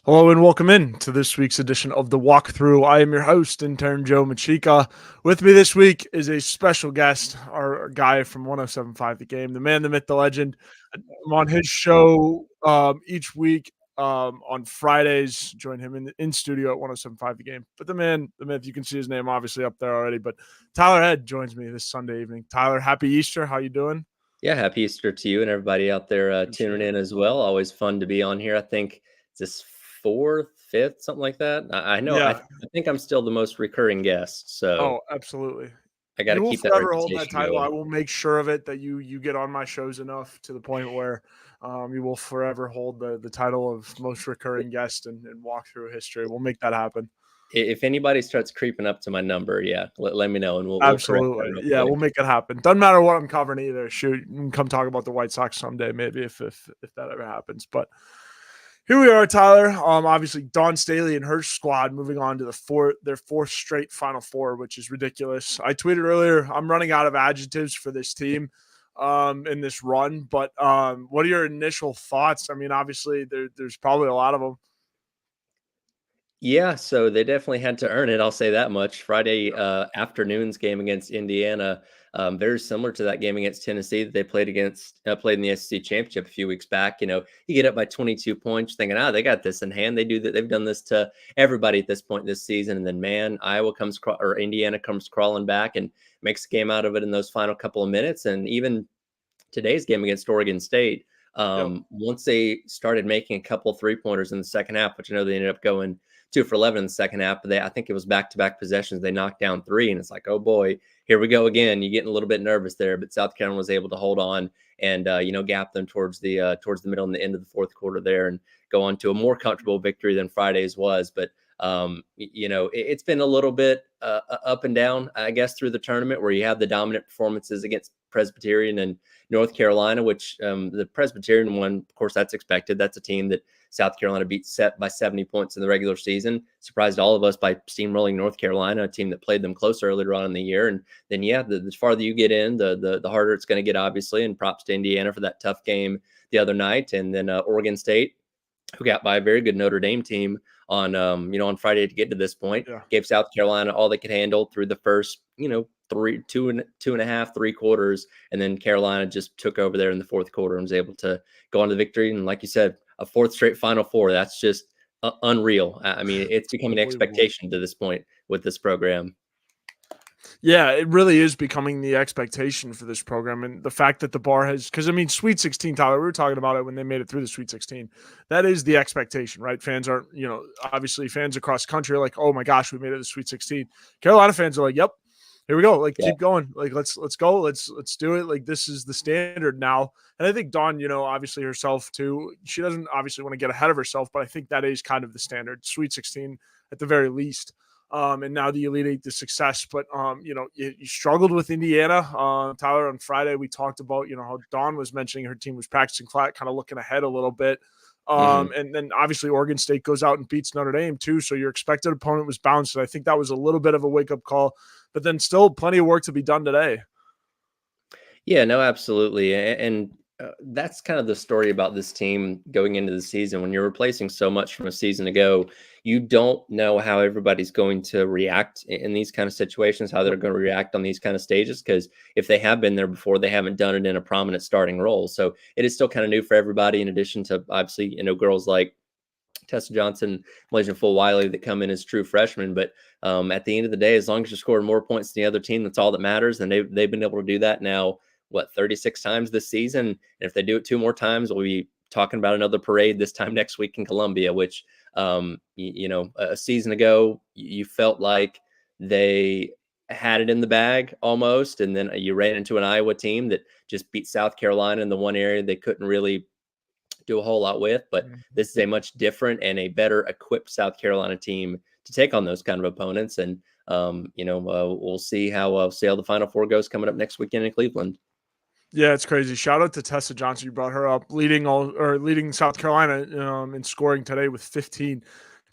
Hello and welcome in to this week's edition of the Walkthrough. I am your host, intern Joe Machika. With me this week is a special guest, our guy from 107.5 The Game, the man, the myth, the legend. I'm on his show each week on Fridays. Join him in studio at 107.5 The Game. But the man, the myth, you can see his name obviously up there already. But Tyler Head joins me this Sunday evening. Tyler, happy Easter. How you doing? Yeah, happy Easter to you and everybody out there tuning in as well. Always fun to be on here. I think it's this fourth, fifth, something like that. I know. I, Yeah. I think I'm still the most recurring guest, so Oh, absolutely. I got to You will keep that forever hold that reputation title. I going. will make sure of it that you get on my shows enough to the point where you will forever hold the title of most recurring guest and walk through history. We'll make that happen. If anybody starts creeping up to my number, yeah, let me know and we'll correct that Absolutely. real Yeah, we'll quick. make it happen. Doesn't matter what I'm covering either. Shoot, you can come talk about the White Sox someday, maybe if that ever happens. But here we are, Tyler. Obviously Dawn Staley and her squad moving on to their fourth straight Final Four, which is ridiculous. I tweeted earlier, I'm running out of adjectives for this team in this run. But what are your initial thoughts? I mean, obviously there's probably a lot of them. Yeah, so they definitely had to earn it. I'll say that much. Friday afternoon's game against Indiana, very similar to that game against Tennessee that they played in the SEC championship a few weeks back. You get up by 22 points, thinking, they got this in hand. They do that. They've done this to everybody at this point this season, and then man, Indiana comes crawling back and makes a game out of it in those final couple of minutes, and even today's game against Oregon State. Yep. Once they started making a couple 3-pointers in the second half, which I know they ended up going 2 for 11 in the second half, but I think it was back-to-back possessions. They knocked down 3, and it's like, oh boy, here we go again. You're getting a little bit nervous there, but South Carolina was able to hold on and gap them towards the middle and the end of the fourth quarter there, and go on to a more comfortable victory than Friday's was. But it's been a little bit up and down, I guess, through the tournament, where you have the dominant performances against Presbyterian and North Carolina, which the Presbyterian one, of course, that's expected. That's a team that South Carolina beat set by 70 points in the regular season. Surprised all of us by steamrolling North Carolina, a team that played them close earlier on in the year. And then, the farther you get in, the harder it's going to get, obviously. And props to Indiana for that tough game the other night. And then Oregon State, who got by a very good Notre Dame team on Friday to get to this point, Yeah. gave South Carolina all they could handle through the first, two and a half, 3 quarters. And then Carolina just took over there in the fourth quarter and was able to go on to victory. And like you said, a fourth straight Final Four. That's just unreal. I mean, it's becoming an Unbelievable. expectation to this point with this program. Yeah, it really is becoming the expectation for this program. And the fact that the bar has, because I mean, Sweet 16, Tyler, we were talking about it when they made it through the Sweet 16. That is the expectation, right? Fans aren't, obviously fans across the country are like, oh my gosh, we made it to the Sweet 16. Carolina fans are like, yep, here we go. Like, Yeah. keep going. Like, let's go. Let's do it. Like, this is the standard now. And I think Dawn, obviously herself too, she doesn't obviously want to get ahead of herself, but I think that is kind of the standard. Sweet 16 at the very least. And now the Elite Eight, the success. But, you struggled with Indiana. Tyler, on Friday, we talked about, how Dawn was mentioning her team was practicing flat, kind of looking ahead a little bit. And then obviously Oregon State goes out and beats Notre Dame too. So your expected opponent was bounced. And I think that was a little bit of a wake-up call. But then still plenty of work to be done today. Yeah, no, absolutely. And that's kind of the story about this team going into the season. When you're replacing so much from a season ago, you don't know how everybody's going to react in these kind of situations, how they're going to react on these kind of stages. Because if they have been there before, they haven't done it in a prominent starting role. So it is still kind of new for everybody, in addition to obviously, girls like Tessa Johnson, Malaysian Full Wiley that come in as true freshmen. But at the end of the day, as long as you're scoring more points than the other team, that's all that matters. And they've been able to do that now, 36 times this season. And if they do it 2 more times, we'll be talking about another parade this time next week in Columbia, which, a season ago, you felt like they had it in the bag almost. And then you ran into an Iowa team that just beat South Carolina in the one area they couldn't really do a whole lot with. But this is a much different and a better equipped South Carolina team to take on those kind of opponents. And, we'll see how the Final Four goes coming up next weekend in Cleveland. Yeah, it's crazy. Shout out to Tessa Johnson. You brought her up, leading South Carolina in scoring today with 15.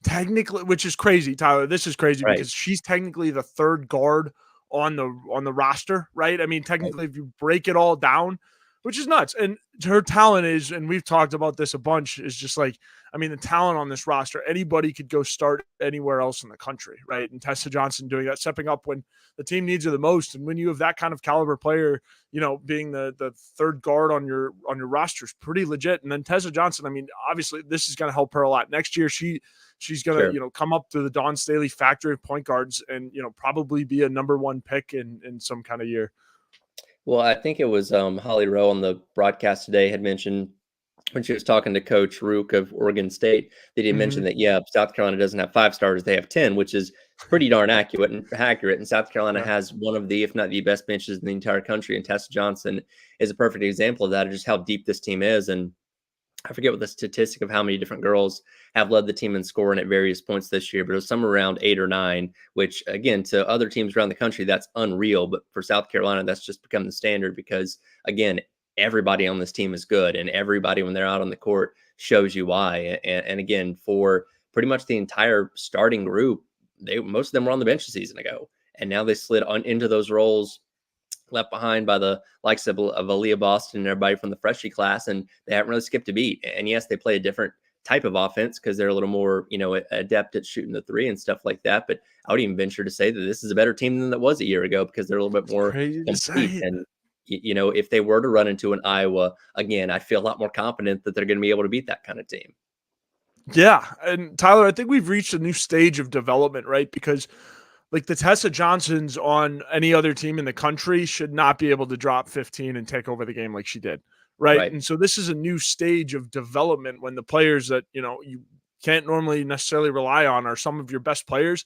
Technically, which is crazy, Tyler. This is crazy Right. because she's technically the third guard on the roster, right? I mean, technically, if you break it all down, which is nuts. And her talent is, and we've talked about this a bunch, is just like, I mean, the talent on this roster, anybody could go start anywhere else in the country, right? And Tessa Johnson doing that, stepping up when the team needs her the most. And when you have that kind of caliber player, being the third guard on your roster is pretty legit. And then Tessa Johnson, I mean, obviously this is going to help her a lot. Next year, she's going to, Sure. come up to the Dawn Staley factory of point guards and, probably be a number one pick in some kind of year. Well, I think it was Holly Rowe on the broadcast today had mentioned when she was talking to Coach Rook of Oregon State that he Mm-hmm. mentioned that, yeah, South Carolina doesn't have 5 stars, they have 10, which is pretty darn accurate. And South Carolina Yeah. has one of the, if not the best benches in the entire country. And Tessa Johnson is a perfect example of that, of just how deep this team is. And I forget what the statistic of how many different girls have led the team in scoring at various points this year, but it was somewhere around 8 or 9, which again, to other teams around the country, that's unreal. But for South Carolina, that's just become the standard because, again, everybody on this team is good and everybody, when they're out on the court, shows you why. And again, for pretty much the entire starting group, most of them were on the bench a season ago. And now they slid on into those roles, left behind by the likes of Aaliyah Boston and everybody from the freshie class, and they haven't really skipped a beat. And yes, they play a different type of offense because they're a little more, adept at shooting the three and stuff like that. But I would even venture to say that this is a better team than that was a year ago because they're a little bit It's more crazy to complete. say. And if they were to run into an Iowa again, I feel a lot more confident that they're going to be able to beat that kind of team. Yeah. And Tyler, I think we've reached a new stage of development, right? Because like the Tessa Johnsons on any other team in the country should not be able to drop 15 and take over the game like she did. Right. Right. And so this is a new stage of development when the players that, you can't normally necessarily rely on are some of your best players.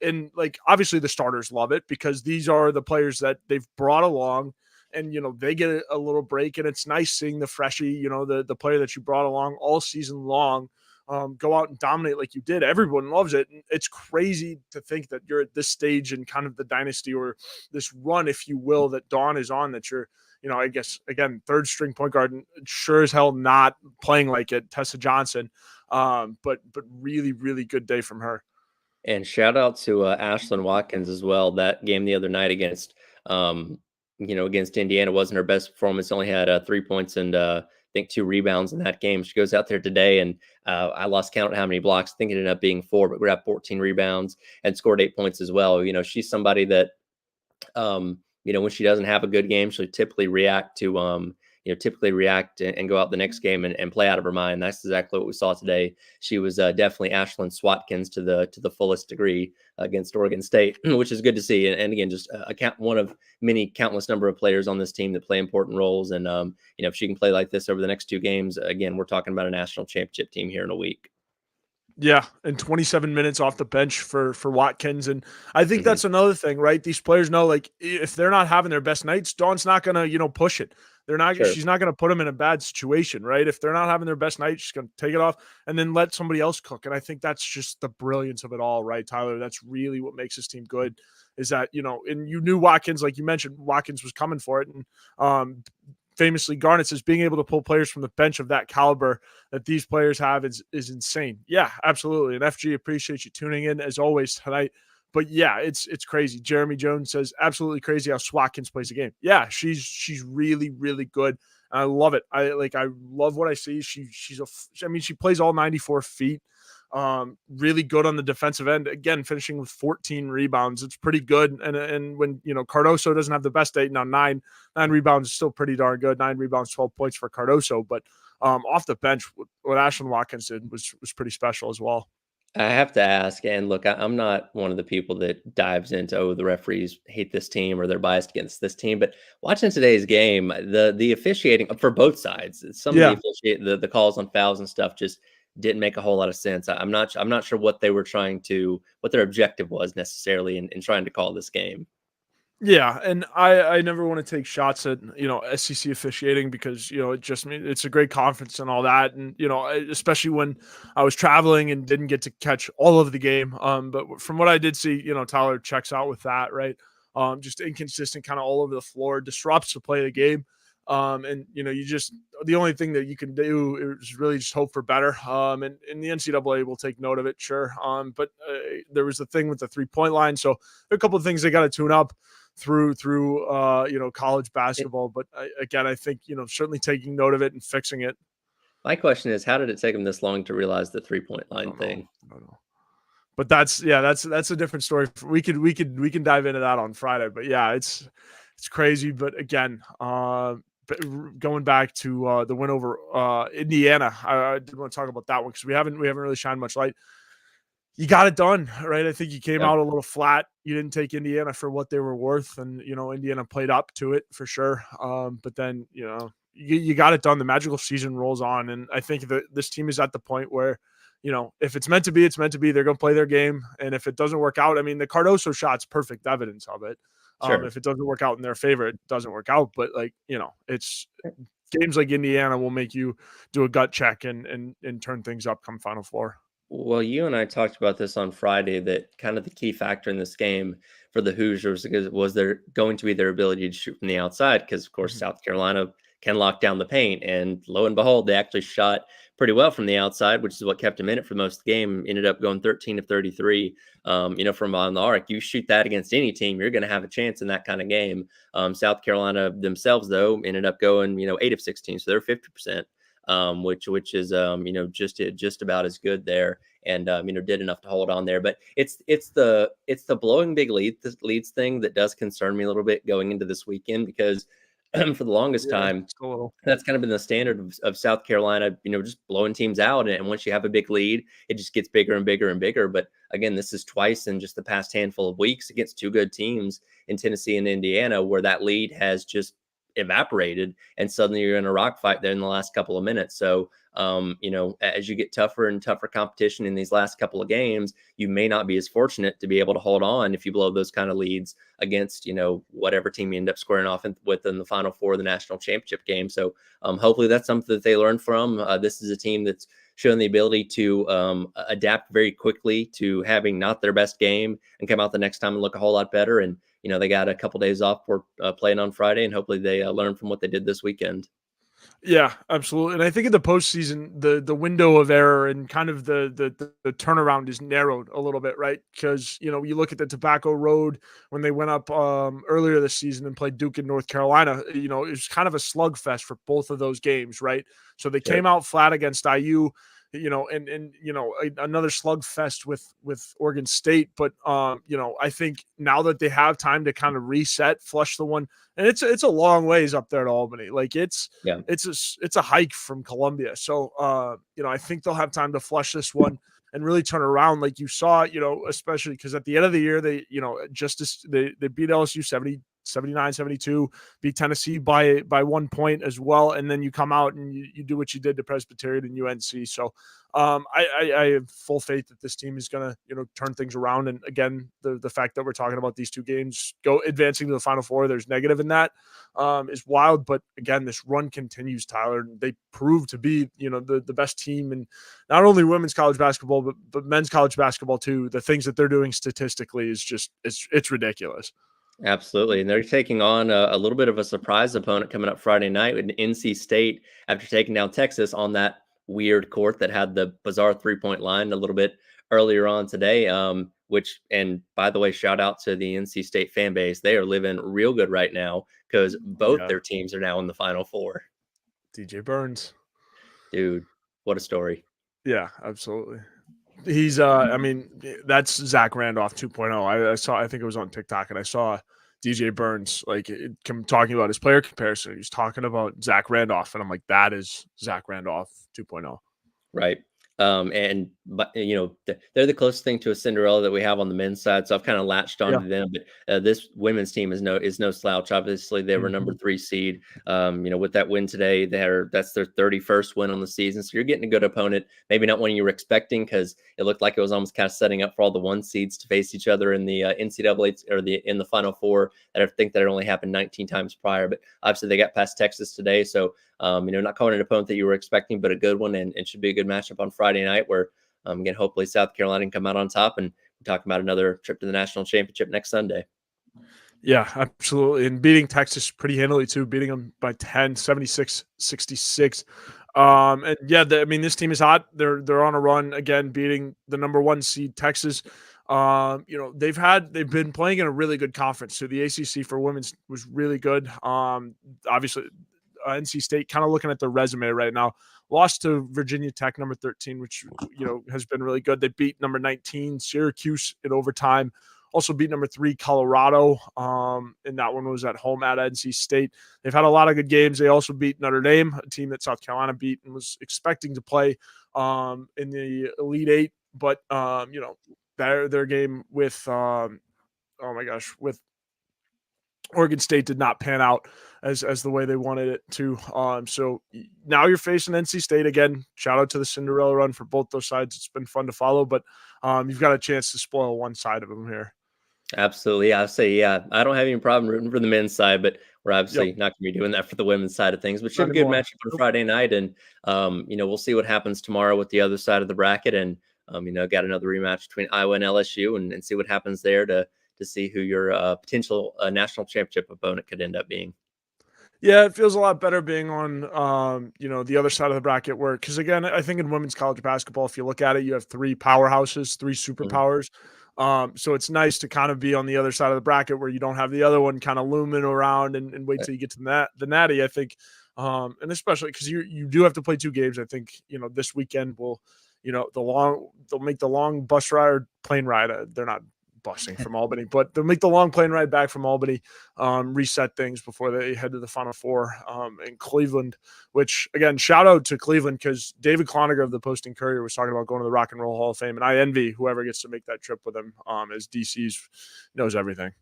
And like, obviously the starters love it because these are the players that they've brought along and, they get a little break and it's nice seeing the freshie, the player that you brought along all season long go out and dominate like you did. Everyone loves it. And it's crazy to think that you're at this stage in kind of the dynasty or this run, if you will, that Dawn is on, that you're, I guess, again, third string point guard and sure as hell not playing like it, Tessa Johnson. But really, really good day from her. And shout out to Ashlyn Watkins as well. That game the other night against, against Indiana wasn't her best performance. Only had 3 points and I think 2 rebounds in that game. She goes out there today and I lost count of how many blocks. I think it ended up being 4, but grabbed 14 rebounds and scored 8 points as well. She's somebody that when she doesn't have a good game, she'll typically react to, and go out the next game and play out of her mind. That's exactly what we saw today. She was definitely Ashlyn Swatkins to the fullest degree against Oregon State, which is good to see. And again, just one of many countless number of players on this team that play important roles. And if she can play like this over the next 2 games, again, we're talking about a national championship team here in a week. Yeah, and 27 minutes off the bench for Watkins, and I think Mhm. that's another thing, right? These players know, like, if they're not having their best nights, Dawn's not gonna, push it. They're not. Sure. She's not gonna put them in a bad situation, right? If they're not having their best night, she's gonna take it off and then let somebody else cook. And I think that's just the brilliance of it all, right, Tyler? That's really what makes this team good. Is that and you knew Watkins, like you mentioned, Watkins was coming for it, and famously Garnett says being able to pull players from the bench of that caliber that these players have is insane. Yeah, absolutely. And FG, appreciate you tuning in as always tonight. But yeah, it's crazy. Jeremy Jones says absolutely crazy how Swatkins plays the game. Yeah, she's really really good. I love it. I love what I see. She plays all 94 feet. Really good on the defensive end. Again, finishing with 14 rebounds. It's pretty good. And when Cardoso doesn't have the best day, now nine rebounds is still pretty darn good. 9 rebounds, 12 points for Cardoso. But off the bench, what Ashlyn Watkins did was pretty special as well. I have to ask, and look, I'm not one of the people that dives into, oh, the referees hate this team or they're biased against this team. But watching today's game, the officiating for both sides, some of the Yeah. the calls on fouls and stuff just didn't make a whole lot of sense. I'm not sure what they were what their objective was necessarily in trying to call this game. Yeah, and I never want to take shots at SEC officiating because it's a great conference and all that, and especially when I was traveling and didn't get to catch all of the game. But from what I did see, Tyler checks out with that, right? Just inconsistent, kind of all over the floor, disrupts the play of the game. And the only thing that you can do is really just hope for better. And the NCAA will take note of it, sure. But there was the thing with the 3-point line, so there are a couple of things they got to tune up. through college basketball. But again, I think certainly taking note of it and fixing it. My question is, how did it take them this long to realize the 3-point I line don't know. thing? I don't know. But that's a different story. We can dive into that on Friday. But yeah, it's crazy. But again, going back to the win over Indiana, I did want to talk about that one because we haven't really shined much light. You got it done, right? I think you came Yeah, out a little flat. You didn't take Indiana for what they were worth, and Indiana played up to it for sure. But then you got it done. The magical season rolls on, and I think that this team is at the point where if it's meant to be, it's meant to be. They're going to play their game, and if it doesn't work out, I mean, the Cardoso shot's perfect evidence of it. sure. If it doesn't work out in their favor, it doesn't work out. But it's games like Indiana will make you do a gut check and turn things up come Final Four. Well, you and I talked about this on Friday that kind of the key factor in this game for the Hoosiers was there going to be their ability to shoot from the outside because, of course, Mhm. South Carolina can lock down the paint. And lo and behold, they actually shot pretty well from the outside, which is what kept them in it for most of the game. Ended up going 13 of 33, from on the arc. You shoot that against any team, you're going to have a chance in that kind of game. South Carolina themselves, though, ended up going, 8 of 16. So they're 50%. Which is just about as good there, and did enough to hold on there. But it's the blowing big leads thing that does concern me a little bit going into this weekend because for the longest Yeah, time just a little. that's kind of been the standard of South Carolina, just blowing teams out. And once you have a big lead, it just gets bigger and bigger and bigger. But again, this is twice in just the past handful of weeks against two good teams in Tennessee and Indiana, where that lead has just evaporated and suddenly you're in a rock fight there in the last couple of minutes. So as you get tougher and tougher competition in these last couple of games, you may not be as fortunate to be able to hold on if you blow those kind of leads against whatever team you end up squaring off with in the Final Four of the national championship game. So hopefully that's something that they learn from. This is a team that's shown the ability to adapt very quickly to having not their best game and come out the next time and look a whole lot better. And they got a couple days off for playing on Friday, and hopefully they learn from what they did this weekend. Yeah, absolutely. And I think in the postseason, the window of error and kind of the turnaround is narrowed a little bit, right? Because you look at the Tobacco Road when they went up earlier this season and played Duke in North Carolina. It was kind of a slugfest for both of those games, right? So they Sure. came out flat against IU. Another slugfest with Oregon State. But I think now that they have time to kind of reset, flush the one, and it's a long ways up there to Albany. Like Yeah. it's a hike from Columbia. So I think they'll have time to flush this one and really turn around, like you saw, especially because at the end of the year they they beat LSU 79-72, beat Tennessee by 1 point as well, and then you come out and you do what you did to Presbyterian and UNC. So I have full faith that this team is going to turn things around. And again, the fact that we're talking about these two games go advancing to the Final Four, there's negative in that, is wild. But again, this run continues, Tyler. They prove to be the best team in not only women's college basketball but men's college basketball too. The things that they're doing statistically is just it's ridiculous. Absolutely. And they're taking on a little bit of a surprise opponent coming up Friday night with NC State after taking down Texas on that weird court that had the bizarre 3-point line a little bit earlier on today. And by the way, shout out to the NC State fan base. They are living real good right now because both Yeah, their teams are now in the Final Four. DJ Burns. Dude, what a story. Yeah, absolutely. He's I mean, that's Zach Randolph 2.0. I think it was on TikTok and I saw DJ Burns talking about his player comparison. He's talking about Zach Randolph and I'm like, that is Zach Randolph 2.0. Right. But they're the closest thing to a Cinderella that we have on the men's side. So I've kind of latched Yeah. onto them. But this women's team is no slouch. Obviously, they were number Mhm. 3 seed. With that win today, that's their 31st win on the season. So you're getting a good opponent. Maybe not one you were expecting because it looked like it was almost kind of setting up for all the 1 seeds to face each other in the NCAA or in the Final Four. That I think that it only happened 19 times prior. But obviously they got past Texas today. So not calling an opponent that you were expecting, but a good one, and it should be a good matchup on Friday night where, again, hopefully South Carolina can come out on top, and we're talking about another trip to the national championship next Sunday. Yeah, absolutely. And beating Texas pretty handily too, beating them by 10, 76-66. And yeah, I mean, this team is hot. They're on a run again, beating the number 1 seed Texas. They've been playing in a really good conference. So the ACC for women's was really good. Obviously, NC State kind of looking at their resume right now. Lost to Virginia Tech, number 13, which has been really good. They beat number 19 Syracuse in overtime. Also beat number 3 Colorado, and that one was at home at NC State. They've had a lot of good games. They also beat Notre Dame, a team that South Carolina beat and was expecting to play in the Elite Eight, but their game with with Oregon State did not pan out as the way they wanted it to. So now you're facing NC State again. Shout out to the Cinderella run for both those sides. It's been fun to follow, but you've got a chance to spoil one side of them here. Absolutely. I say, yeah, I don't have any problem rooting for the men's side, but we're obviously Yep. not going to be doing that for the women's side of things. But Not should be a good anymore. matchup on Nope. Friday night, and we'll see what happens tomorrow with the other side of the bracket, and got another rematch between Iowa and LSU, and see what happens there to see who your potential national championship opponent could end up being. Yeah, it feels a lot better being on, the other side of the bracket where, because again, I think in women's college basketball, if you look at it, you have 3 powerhouses, 3 Mhm. superpowers. So it's nice to kind of be on the other side of the bracket where you don't have the other one kind of looming around and wait till you get to the natty, I think. And especially because you do have to play 2 games. I think, this weekend will, they'll make the long bus ride or plane ride. They're not busing from Albany, but they'll make the long plane ride back from Albany, reset things before they head to the Final Four in Cleveland. Which again, shout out to Cleveland because David Cloninger of the Posting Courier was talking about going to the Rock and Roll Hall of Fame, and I envy whoever gets to make that trip with him, as DC's knows everything.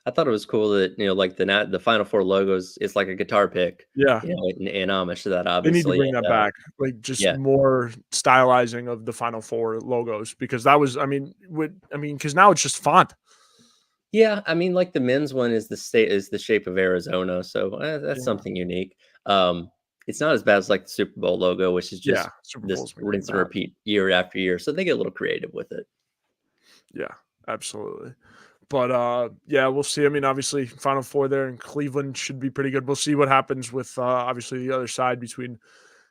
I thought it was cool that like the Final Four logos is like a guitar pick, Yeah, in homage to that, they need to obviously, bring that and back, like just yeah. more stylizing of the Final Four logos because that was, because now it's just font. Yeah, I mean, like the men's one is the shape of Arizona, so that's Yeah, something unique. It's not as bad as like the Super Bowl logo, which is yeah, just Super this Bowl's been getting rinse and bad. repeat year after year. So they get a little creative with it. Yeah, absolutely. But yeah, we'll see. I mean, obviously, Final Four there in Cleveland should be pretty good. We'll see what happens with obviously the other side between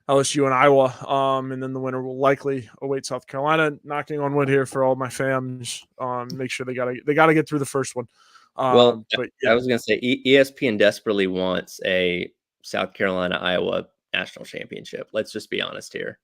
LSU and Iowa. And then the winner will likely await South Carolina. Knocking on wood here for all my fams. Make sure they gotta get through the first one. Well, But I yeah, was gonna say ESPN desperately wants a South Carolina Iowa national championship. Let's just be honest here.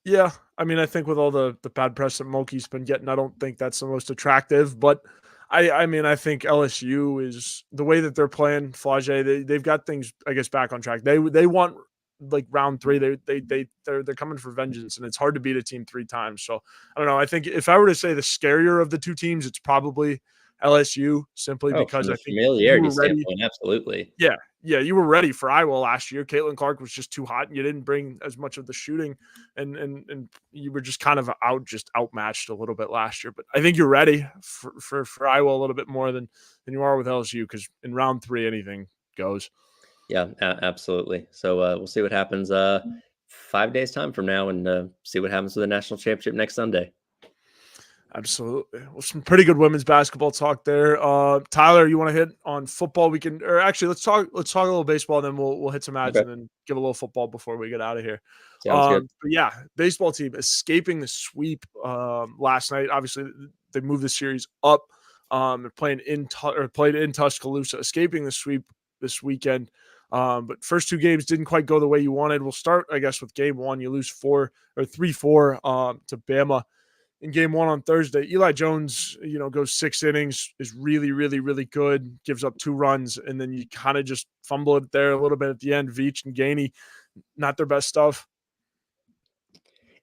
yeah. I mean, I think with all the bad press that Moki's been getting, I don't think that's the most attractive. But I mean, I think LSU is the way that they're playing. Flage, they've got things, I guess, back on track. They want like round 3. They're coming for vengeance, and it's hard to beat a team 3 times. So I don't know. I think if I were to say the scarier of the 2 teams, it's probably LSU simply Oh, because from I the think you familiarity were ready. standpoint, absolutely. Yeah, yeah, you were ready for Iowa last year. Caitlin Clark was just too hot, and you didn't bring as much of the shooting, and you were just kind of outmatched a little bit last year. But I think you're ready for Iowa a little bit more than you are with LSU because in round 3 anything goes. Yeah, absolutely. So we'll see what happens 5 days time from now, and see what happens with the national championship next Sunday. Absolutely. Well, some pretty good women's basketball talk there. Tyler, you want to hit on football? We can, or actually, let's talk a little baseball, then we'll hit some ads Okay, and then give a little football before we get out of here. sounds good. But yeah, baseball team escaping the sweep last night. Obviously, they moved the series up. They're playing played in Tuscaloosa, escaping the sweep this weekend. But first 2 games didn't quite go the way you wanted. We'll start, I guess, with game 1. You lose 3-4 to Bama in game 1 on Thursday. Eli Jones, goes 6 innings, is really, really, really good, gives up 2 runs, and then you kind of just fumble it there a little bit at the end. Veach and Gainey, not their best stuff.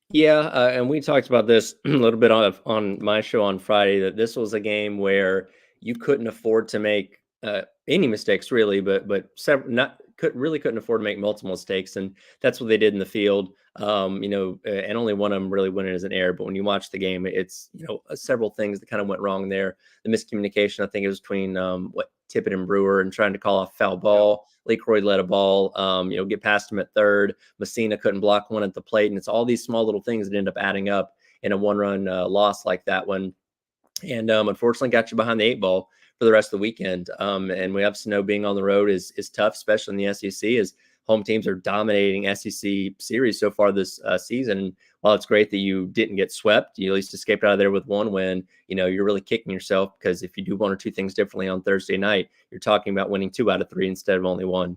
Yeah, and we talked about this a little bit on my show on Friday, that this was a game where you couldn't afford to make any mistakes really, but several, not couldn't afford to make multiple mistakes, and that's what they did in the field. And only one of them really went in as an error. But when you watch the game, it's several things that kind of went wrong there. The miscommunication, I think, it was between Tippett and Brewer, and trying to call off foul Yep. ball. Lakroyd led a ball, get past him at third. Messina couldn't block one at the plate, and it's all these small little things that end up adding up in a one-run loss like that one. And unfortunately, got you behind the 8 ball for the rest of the weekend. And we obviously know being on the road is tough, especially in the SEC. As home teams are dominating SEC series so far this season. While it's great that you didn't get swept, you at least escaped out of there with one win. You're really kicking yourself, because if you do one or two things differently on Thursday night, you're talking about winning 2 out of 3 instead of only 1.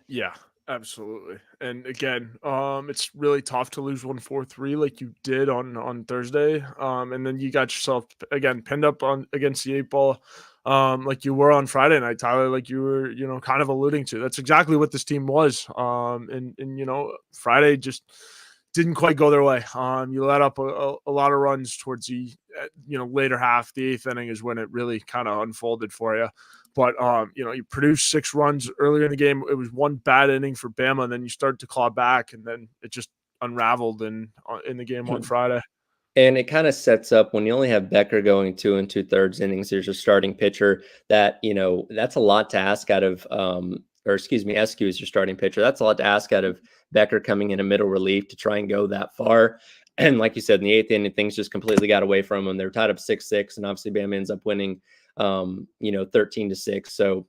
Yeah, absolutely. And again, it's really tough to lose 1-4-3 like you did on Thursday. And then you got yourself again pinned up on against the 8 ball, like you were on Friday night, Tyler, like you were, kind of alluding to. That's exactly what this team was. And Friday just didn't quite go their way. You let up a lot of runs towards the later half. The 8th inning is when it really kind of unfolded for you. But you produced 6 runs earlier in the game. It was one bad inning for Bama, and then you start to claw back, and then it just unraveled in the game on Friday. And it kind of sets up when you only have Becker going 2 2/3 innings. There's your starting pitcher. That's a lot to ask out of, or excuse me, SQ is your starting pitcher. That's a lot to ask out of Becker coming in a middle relief to try and go that far. And like you said, in the 8th inning, things just completely got away from them. They're tied up 6-6, and obviously Bama ends up winning, 13-6. So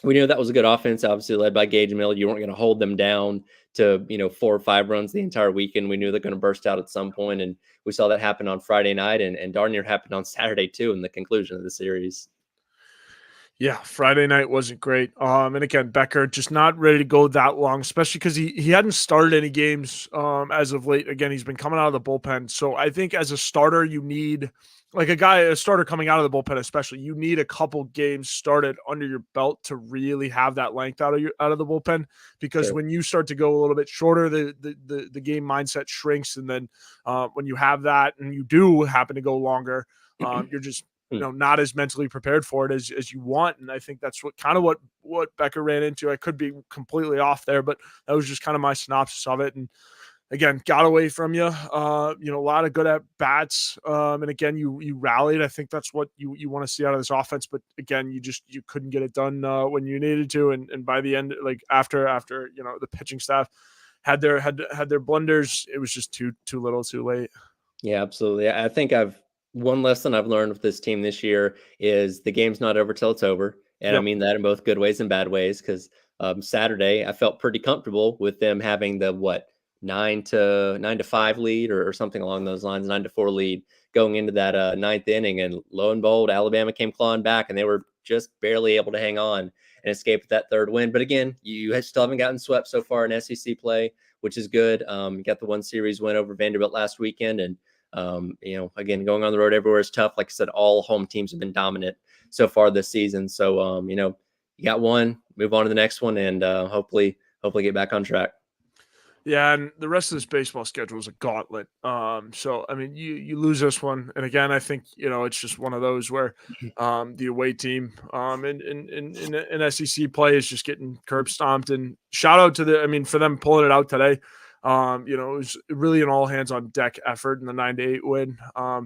we knew that was a good offense, obviously led by Gage Mill. You weren't going to hold them down to 4 or 5 runs the entire weekend. We knew they're going to burst out at some point, and we saw that happen on Friday night, and darn near happened on Saturday too in the conclusion of the series. Yeah, Friday night wasn't great. And again, Becker just not ready to go that long, especially because he hadn't started any games as of late. Again, he's been coming out of the bullpen. So I think as a starter, you need like a starter coming out of the bullpen, especially, you need a couple games started under your belt to really have that length out of the bullpen. Because Sure. when you start to go a little bit shorter, the game mindset shrinks, and then when you have that and you do happen to go longer, you're just not as mentally prepared for it as you want. And I think that's what Becker ran into. I could be completely off there, but that was just kind of my synopsis of it. And again, got away from you. A lot of good at bats. And again, you rallied. I think that's what you want to see out of this offense. But again, you couldn't get it done when you needed to. And by the end, like after the pitching staff had their blunders, it was just too little, too late. Yeah, absolutely. I think one lesson I've learned with this team this year is the game's not over till it's over. And I Yep. mean that in both good ways and bad ways, because Saturday I felt pretty comfortable with them having the 9-5 lead, or something along those lines, 9-4 lead going into that 9th inning. And lo and behold, Alabama came clawing back, and they were just barely able to hang on and escape with that 3rd win. But again, you still haven't gotten swept so far in SEC play, which is good. You got the 1 series win over Vanderbilt last weekend, and again, going on the road everywhere is tough. Like I said, all home teams have been dominant so far this season. So, you got one, move on to the next one, and hopefully get back on track. Yeah, and the rest of this baseball schedule is a gauntlet. So I mean, you lose this one, and again, I think it's just one of those where the away team in SEC play is just getting curb stomped. And shout out to for them pulling it out today. It was really an all hands on deck effort in the 9-8 win.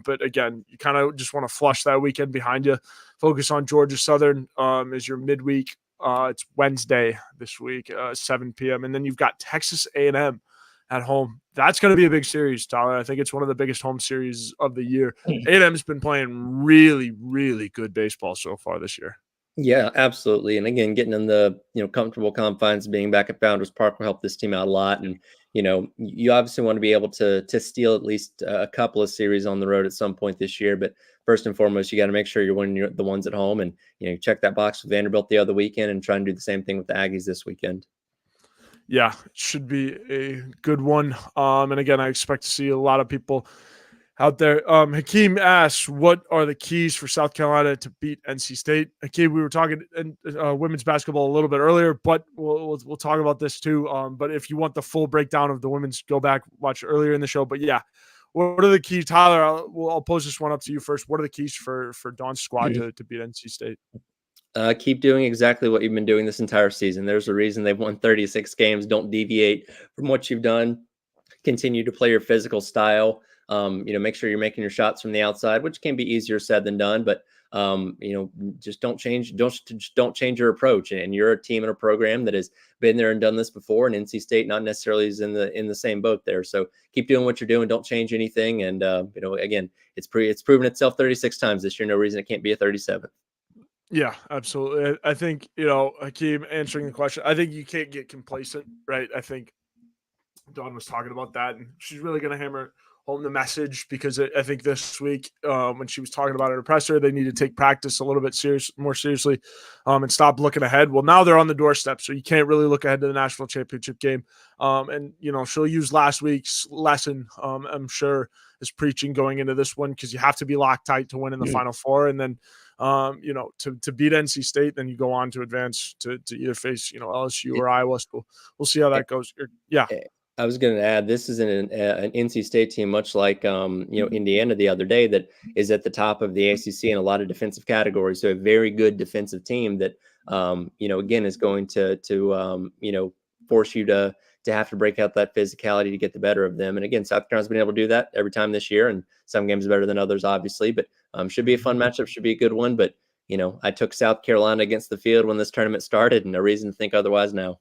But again, you kind of just want to flush that weekend behind you. Focus on Georgia Southern as your midweek. It's Wednesday this week, 7 p.m. And then you've got Texas A&M at home. That's going to be a big series, Tyler. I think it's one of the biggest home series of the year. A&M's been playing really, really good baseball so far this year. Yeah, absolutely. And again, getting in the comfortable confines, being back at Founders Park will help this team out a lot. And you obviously want to be able to steal at least a couple of series on the road at some point this year. But first and foremost, you got to make sure you're winning the ones at home, and check that box with Vanderbilt the other weekend, and try and do the same thing with the Aggies this weekend. Yeah, it should be a good one. And again, I expect to see a lot of people out there. Hakeem asks, what are the keys for South Carolina to beat NC State? Hakeem, we were talking women's basketball a little bit earlier, but we'll talk about this too. But if you want the full breakdown of the women's, go back, watch earlier in the show. But yeah, what are the keys? Tyler, I'll pose this one up to you first. What are the keys for Dawn's squad to beat NC State? Keep doing exactly what you've been doing this entire season. There's a reason they've won 36 games. Don't deviate from what you've done. Continue to play your physical style. Make sure you're making your shots from the outside, which can be easier said than done, but just don't change your approach. And you're a team and a program that has been there and done this before, and NC State not necessarily is in the same boat there. So keep doing what you're doing. Don't change anything. And again, it's proven itself 36 times this year. No reason it can't be a 37th. Yeah, absolutely. I think, Hakeem, answering the question, I think you can't get complacent, right? I think Dawn was talking about that, and she's really going to hammer home the message because I think this week, when she was talking about it at presser, they need to take practice a little bit more seriously, and stop looking ahead. Well, now they're on the doorstep, so you can't really look ahead to the national championship game. And she'll use last week's lesson, I'm sure, as preaching going into this one because you have to be locked tight to win in the Final Four, and then to beat NC State, then you go on to advance to either face LSU or Iowa. So we'll see how that goes. Yeah. I was going to add, this is an NC State team, much like Indiana the other day, that is at the top of the ACC in a lot of defensive categories. So a very good defensive team that again is going to force you to have to break out that physicality to get the better of them. And again, South Carolina's been able to do that every time this year, and some games are better than others, obviously. But should be a fun matchup, should be a good one. But I took South Carolina against the field when this tournament started, and no reason to think otherwise now.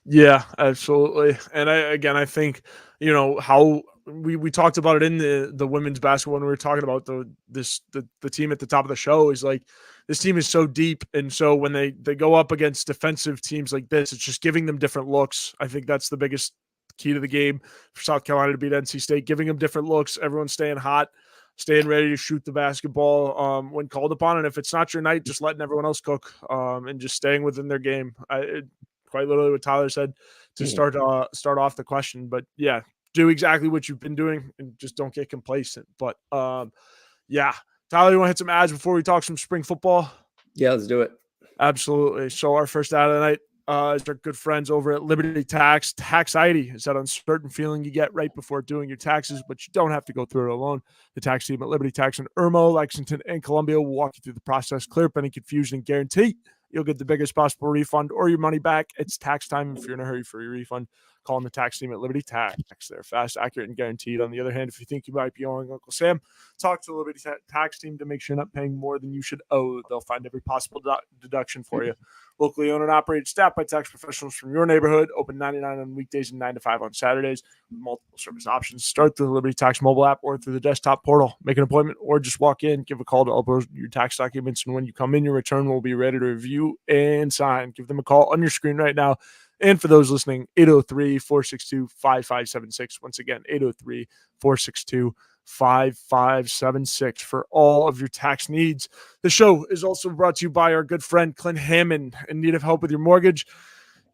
Yeah, absolutely. And I think, how we talked about it in the women's basketball when we were talking about the team at the top of the show is like this team is so deep. And so when they go up against defensive teams like this, it's just giving them different looks. I think that's the biggest key to the game for South Carolina to beat NC State, giving them different looks, everyone staying hot, staying ready to shoot the basketball when called upon. And if it's not your night, just letting everyone else cook and just staying within their game. Quite literally what Tyler said to start off the question. But yeah, do exactly what you've been doing and just don't get complacent. But yeah, Tyler, you want to hit some ads before we talk some spring football? Yeah, let's do it. Absolutely. So our first ad of the night is our good friends over at Liberty Tax. Taxiety is that uncertain feeling you get right before doing your taxes, but you don't have to go through it alone. The tax team at Liberty Tax in Irmo, Lexington, and Columbia will walk you through the process, clear up any confusion, and guarantee you'll get the biggest possible refund or your money back. It's tax time. If you're in a hurry for your refund, call on the tax team at Liberty Tax. They're fast, accurate, and guaranteed. On the other hand, if you think you might be owing Uncle Sam, talk to the Liberty Tax team to make sure you're not paying more than you should owe. They'll find every possible deduction for you. Locally owned and operated, staffed by tax professionals from your neighborhood. Open 99 on weekdays and 9 to 5 on Saturdays. With multiple service options. Start through the Liberty Tax mobile app or through the desktop portal. Make an appointment or just walk in. Give a call to upload your tax documents. And when you come in, your return will be ready to review and sign. Give them a call on your screen right now. And for those listening, 803-462-5576. Once again, 803-462-5576 for all of your tax needs. The show is also brought to you by our good friend Clint Hammond. In need of help with your mortgage?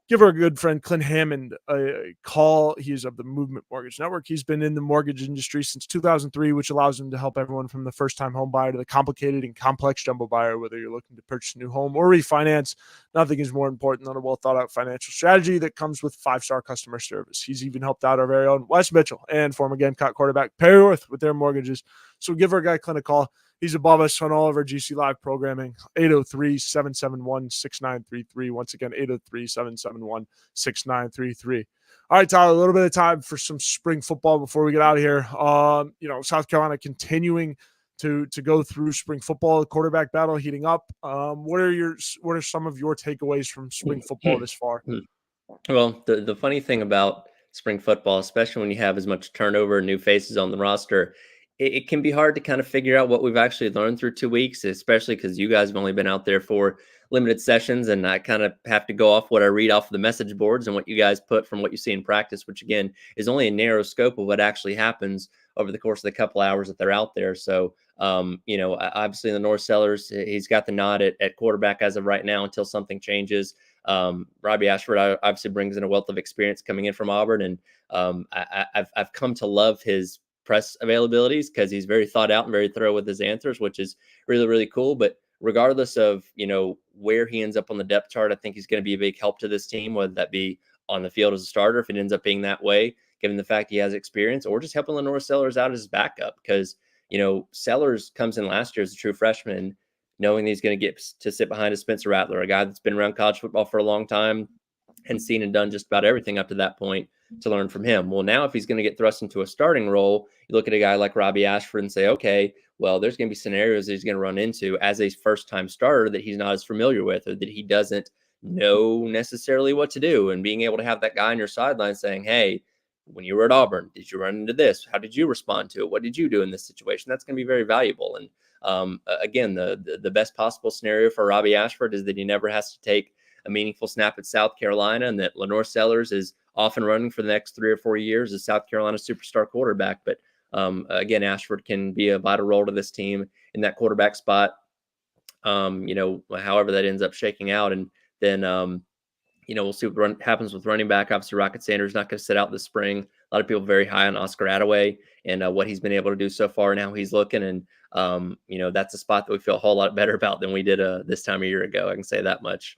Give our good friend Clint Hammond a call. He is of the Movement Mortgage Network. He's been in the mortgage industry since 2003, which allows him to help everyone from the first-time home buyer to the complicated and complex jumbo buyer, whether you're looking to purchase a new home or refinance. Nothing is more important than a well-thought-out financial strategy that comes with five-star customer service. He's even helped out our very own Wes Mitchell and former Gamecock quarterback Perry Worth with their mortgages. So give our guy Clint a call. He's above us on all of our GC Live programming, 803-771-6933. Once again, 803-771-6933. All right, Tyler, a little bit of time for some spring football before we get out of here. South Carolina continuing to go through spring football, the quarterback battle heating up. What are some of your takeaways from spring football this far? Well, the funny thing about spring football, especially when you have as much turnover and new faces on the roster, it can be hard to kind of figure out what we've actually learned through 2 weeks, especially because you guys have only been out there for limited sessions. And I kind of have to go off what I read off of the message boards and what you guys put from what you see in practice, which again is only a narrow scope of what actually happens over the course of the couple hours that they're out there. So, obviously the North Sellers, he's got the nod at quarterback as of right now until something changes. Robbie Ashford obviously brings in a wealth of experience coming in from Auburn. And I've come to love his press availabilities because he's very thought out and very thorough with his answers, which is really, really cool. But regardless of, where he ends up on the depth chart, I think he's going to be a big help to this team, whether that be on the field as a starter, if it ends up being that way, given the fact he has experience, or just helping Lenore Sellers out as his backup. Because, Sellers comes in last year as a true freshman, knowing that he's going to get to sit behind a Spencer Rattler, a guy that's been around college football for a long time and seen and done just about everything up to that point, to learn from him. Well, now if he's going to get thrust into a starting role, you look at a guy like Robbie Ashford and say, okay, well, there's going to be scenarios that he's going to run into as a first-time starter that he's not as familiar with, or that he doesn't know necessarily what to do. And being able to have that guy on your sideline saying, hey, when you were at Auburn, did you run into this? How did you respond to it? What did you do in this situation? That's going to be very valuable. And Again, the best possible scenario for Robbie Ashford is that he never has to take a meaningful snap at South Carolina, and that Lenore Sellers is off and running for the next 3 or 4 years as South Carolina superstar quarterback. But again, Ashford can be a vital role to this team in that quarterback spot. However that ends up shaking out, and then we'll see what happens with running back. Obviously, Rocket Sanders not going to sit out this spring. A lot of people very high on Oscar Attaway and what he's been able to do so far and how he's looking. And, that's a spot that we feel a whole lot better about than we did this time a year ago. I can say that much.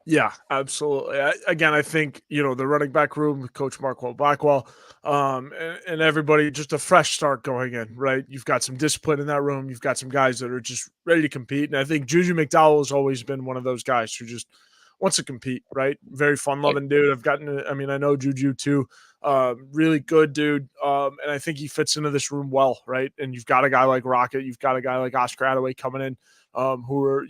Yeah, absolutely. Again, I think, the running back room, Coach Markwell Blackwell, and everybody, just a fresh start going in, right? You've got some discipline in that room. You've got some guys that are just ready to compete. And I think Juju McDowell has always been one of those guys who just wants to compete, right? Very fun loving dude. I know Juju too. Really good dude. And I think he fits into this room well, right? And you've got a guy like Rocket, you've got a guy like Oscar Attaway coming in, who are,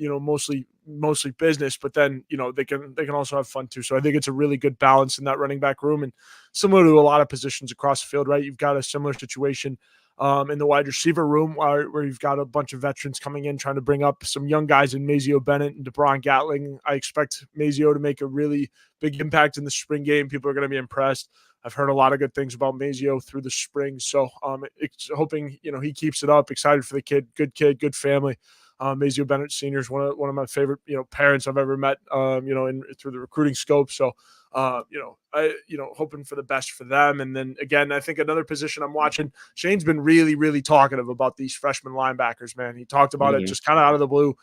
mostly business, but then, they can also have fun too. So I think it's a really good balance in that running back room, and similar to a lot of positions across the field, right? You've got a similar situation in the wide receiver room where you've got a bunch of veterans coming in, trying to bring up some young guys in Mazio Bennett and DeBron Gatling. I expect Mazio to make a really big impact in the spring game. People are going to be impressed. I've heard a lot of good things about Mazio through the spring. So it's hoping, he keeps it up. Excited for the kid, good family. Mazio Bennett Sr. is one of my favorite, parents I've ever met, through the recruiting scope. So, hoping for the best for them. And then again, I think another position I'm watching, Shane's been really, really talkative about these freshman linebackers, man. He talked about it just kind of out of the blue,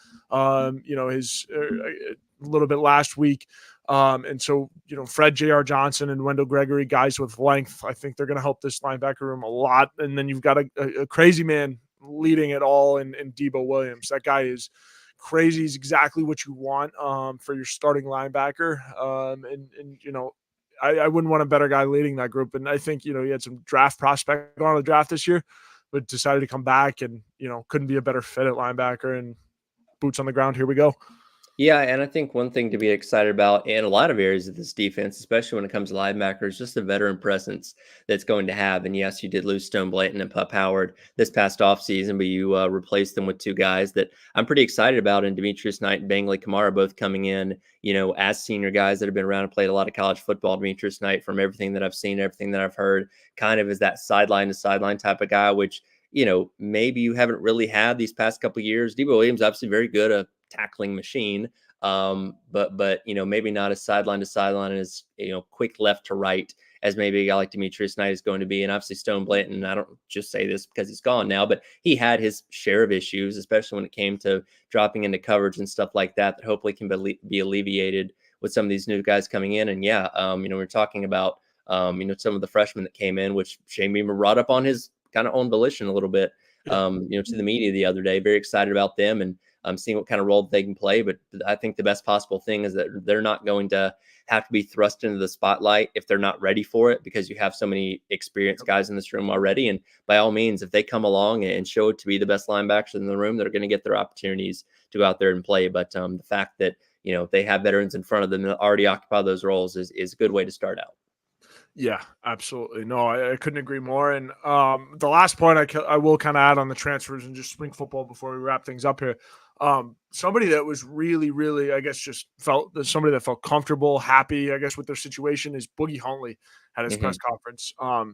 his a little bit last week. And so, Fred J.R. Johnson and Wendell Gregory, guys with length, I think they're going to help this linebacker room a lot. And then you've got a crazy man leading it all in Debo Williams. That guy is crazy. He's exactly what you want for your starting linebacker. I wouldn't want a better guy leading that group. And I think, he had some draft prospect on the draft this year, but decided to come back and, couldn't be a better fit at linebacker, and boots on the ground. Here we go. Yeah, and I think one thing to be excited about in a lot of areas of this defense, especially when it comes to linebackers, just the veteran presence that's going to have. And yes, you did lose Stone Blanton and Pup Howard this past offseason, but you replaced them with two guys that I'm pretty excited about, and Demetrius Knight and Bangley Kamara both coming in, as senior guys that have been around and played a lot of college football. Demetrius Knight, from everything that I've seen, everything that I've heard, kind of is that sideline to sideline type of guy, which maybe you haven't really had these past couple of years. Debo Williams, obviously very good, a tackling machine. But maybe not as sideline to sideline, as quick left to right as maybe a guy like Demetrius Knight is going to be. And obviously Stone Blanton, I don't just say this because he's gone now, but he had his share of issues, especially when it came to dropping into coverage and stuff like that, that hopefully can be alleviated with some of these new guys coming in. And we're talking about some of the freshmen that came in, which Shane Beamer brought up on his kind of own volition a little bit, to the media the other day. Very excited about them and seeing what kind of role they can play. But I think the best possible thing is that they're not going to have to be thrust into the spotlight if they're not ready for it, because you have so many experienced guys in this room already. And by all means, if they come along and show it to be the best linebackers in the room, they're going to get their opportunities to go out there and play. But the fact that, they have veterans in front of them that already occupy those roles is a good way to start out. Yeah, absolutely. No, I couldn't agree more. And the last point I will kind of add on the transfers and just spring football before we wrap things up here. Somebody that was really, really, I guess, just felt that somebody that felt comfortable, happy, I guess, with their situation is Boogie Huntley at his press conference. I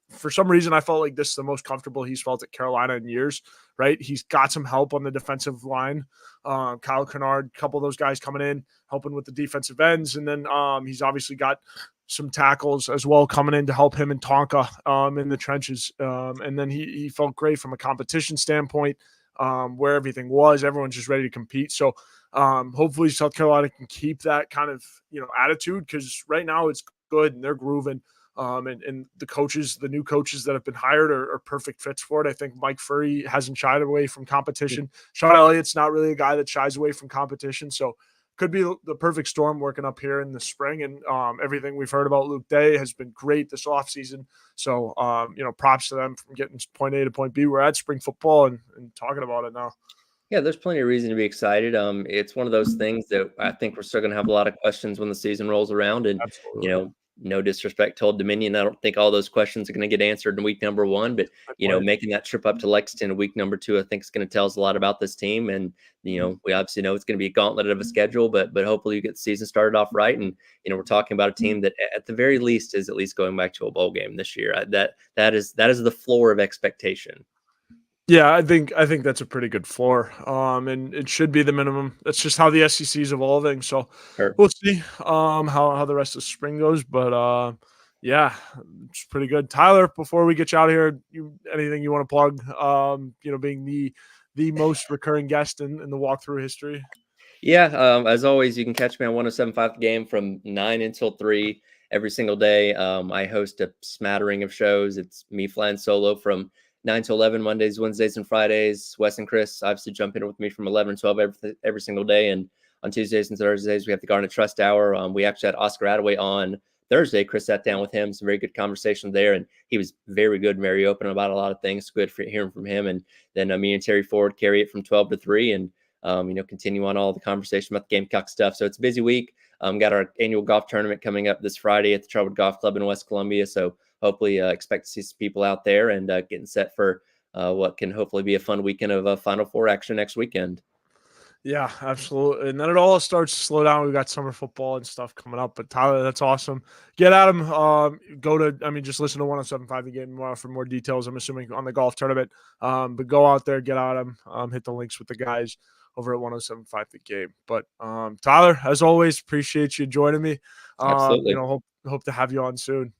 for some reason, I felt like this is the most comfortable he's felt at Carolina in years, right? He's got some help on the defensive line. Kyle Kennard, a couple of those guys coming in, helping with the defensive ends. And then he's obviously got some tackles as well coming in to help him and Tonka in the trenches. And then he felt great from a competition standpoint, where everything was. Everyone's just ready to compete. So hopefully South Carolina can keep that kind of, attitude, because right now it's good and they're grooving. And the new coaches that have been hired are perfect fits for it. I think Mike Furry hasn't shied away from competition. Sean Elliott's not really a guy that shies away from competition. So could be the perfect storm working up here in the spring. And everything we've heard about Luedecke has been great this offseason. So, props to them from getting point A to point B. We're at spring football and talking about it now. Yeah, there's plenty of reason to be excited. It's one of those things that I think we're still going to have a lot of questions when the season rolls around. And, Absolutely. no disrespect to Old Dominion, I don't think all those questions are going to get answered in week number 1, but making that trip up to Lexington in week number 2, I think is going to tell us a lot about this team. And we obviously know it's going to be a gauntlet of a schedule, but hopefully you get the season started off right. And we're talking about a team that at the very least is at least going back to a bowl game this year. That is the floor of expectation. Yeah, I think that's a pretty good floor. And it should be the minimum. That's just how the SEC is evolving. So Sure. we'll see how the rest of spring goes. But yeah, it's pretty good. Tyler, before we get you out of here, anything you want to plug? Being the most recurring guest in the walkthrough history. Yeah, as always, you can catch me on 107.5 The Game from 9 until 3 every single day. I host a smattering of shows. It's me flying solo from 9 to 11 Mondays, Wednesdays, and Fridays. Wes and Chris obviously jump in with me from 11 to 12 every single day. And on Tuesdays and Thursdays, we have the Garnet Trust Hour. We actually had Oscar Attaway on Thursday. Chris sat down with him, some very good conversation there, and he was very good, very open about a lot of things. Good for hearing from him. And then me and Terry Ford carry it from 12 to 3, and continue on all the conversation about the Gamecock stuff. So it's a busy week. Got our annual golf tournament coming up this Friday at the Charwood Golf Club in West Columbia. So hopefully expect to see some people out there and getting set for what can hopefully be a fun weekend of Final Four action next weekend. Yeah, absolutely. And then it all starts to slow down. We've got summer football and stuff coming up. But Tyler, that's awesome. Get at him. Just listen to 107.5 The Game for more details, I'm assuming, on the golf tournament. But go out there, get at him, hit the links with the guys over at 107.5 The Game. But Tyler, as always, appreciate you joining me. Absolutely. Hope to have you on soon.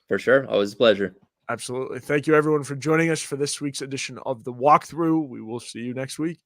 For sure. Always a pleasure. Absolutely. Thank you, everyone, for joining us for this week's edition of The Walkthrough. We will see you next week.